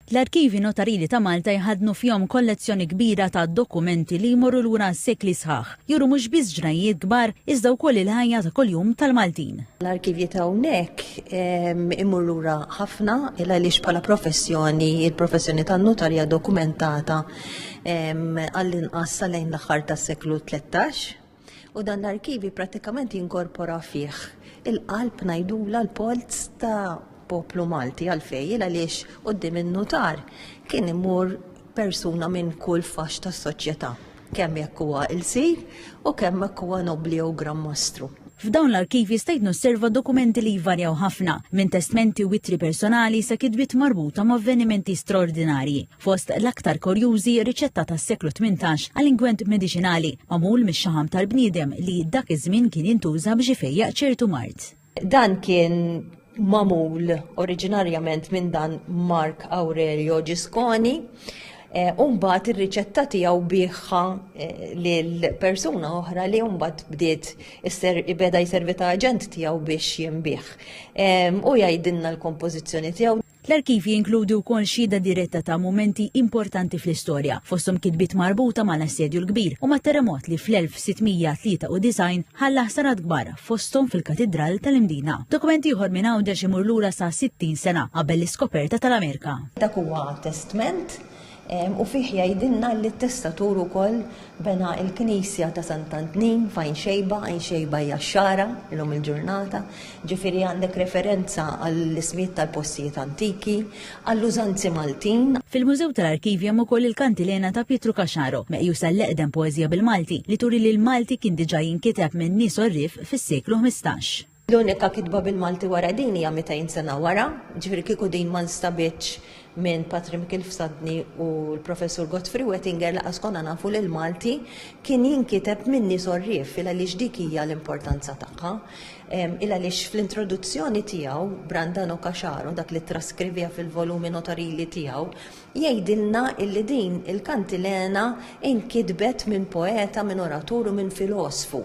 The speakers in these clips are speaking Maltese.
L-arkivi notarili ta' Malta jħadnu fihom kollezzjoni kbira ta' dokumenti li jmorru lura s-sekli sħaħ. Juru mhux biss ġrajiet kbar iżda wkoll il-ħajja ta' kuljum tal-Maltin. L-arkivji ta' hawnhekk imur lura ħafna għaliex bħala professjoni, il-professjoni tan-notarja dokumentata għall-inqas lejn l-aħħar tas-seklu 13 u dan l-arkivi pratikament jinkorpora fih il-qalb ngħidula l-polz ta' poplu Malti għalfejn għaliex quddiem in-notar kien imur persuna minn kull faxx tas-soċjetà, kemm jekk huwa il-sir u kemm jekk huwa nobbli jew grammastru. F'dawn l-arkivi stajt nosserva dokumenti li jvarjaw ħafna, minn testmenti u wittri personali sa kidbiet marbuta ma' avvenimenti straordinarji. Fost l-aktar kurjużi riċetta tas-seklu 18 għal-ingwent mediċinali magħmul mix-xaħam tal-bniedem li dak iż-żmien kien jintuża biex ifejjaq ċertu mart. Dan kien mamul oriġinarjament minn dan Mark Aurelio Gisconi, mbagħad ir-riċetta tiegħu bieħħa lil persuna oħra li mbagħad beda jservi ta' aġent tiegħu biex jinbih. U jgħidilna l-kompożizzjoni tiegħu. L-arkivi jinkludu wkoll xhieda diretta ta' momenti importanti fl-istorja, fosthom kitbiet marbuta mal-assedju l-kbir u mat-terremot li fl-1693 ħalla ħsarat kbar fosthom fil-Katedral tal-Imdina. Dokumenti ieħor minn hawn imur lura sa 60 sena qabel l-iskoperta tal-Amerika. Dak huwa testament u fih jgħidilna li t-testatur ukoll bena il-Knisja ta' Sant'Antnin f'Għajn Xejba hija x-xara illum il-ġurnata, ġifieri għandek referenza għall-ismijiet tal-postijiet antiki, għall-użanzi Maltin. Fil-Mużew tal-Arkivi hemm ukoll il-kantilena ta' Pietru Kaxaro, meqjusa l-eqdem poeżija bil-Malti li turi li l-Malti kien diġà jinkiteb minn nies orrif fis-seklu 15. L-unika kitba bil-Malti wara din hija 200 sena wara, ġifieri kieku din ma nstabitx minn Patri Mikil Fsadni u l-professur Gottfried Wettinger laqas konna nafu li l-Malti kien jinkiteb minn nies orrif għaliex dik hija l-importanza tagħha. Għaliex fl-introduzzjoni tiegħu Brandano Kaxaro dak li traskrivja fil-volumi notarili tiegħu jgħidilna illi din il-kantilena inkitbet minn poeta, minn oratur u minn filosfu.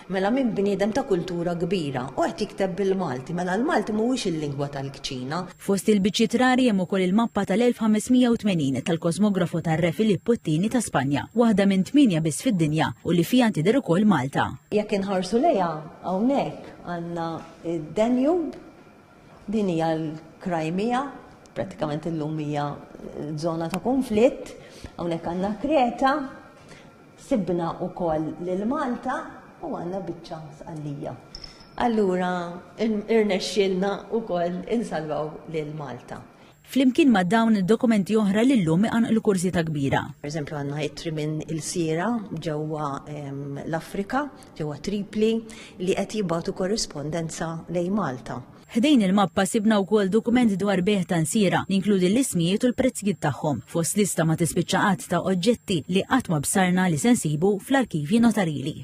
Mela minn bniedem ta' kultura kbira u qed jikteb bil-Malti, mela l-Malti mhuwiex il-lingwa tal-kċina. Fost il-biċċiet rari hemm ukoll il-mappa tal-1580 tal-kosmografu tar-Re Filippo Tini ta' Spanja, waħda minn 8 biss fid-dinja u li fiha tidher ukoll Malta. Jekk inħarsu lejha hawnhekk għandna id-Danube, din hija l-Crimea, pratikament illum hija żona ta' konflitt, hawnhekk għandna Kreta, sibna wkoll lil Malta u għandna biċċa sqallija. Allura irnexxielna wkoll insalvaw lil Malta. Flimkien ma' dawn id-dokumenti oħra li llum iqanqlu kursita kbira. Pereżempju għandna jittri minn il-Sira ġewwa l-Afrika, ġewwa Tripli, li qed jibgħatu korrispondenza lejn Malta. Ħdejn il-mappa sibna wkoll dokumenti dwar beħ ta' nsira li inkludi l-ismijiet u l-prezzijiet tagħhom fost lista ma tispiċċa qatt ta' oġġetti li qatt ma bsarna li se nsibu fl-arkivi notarili.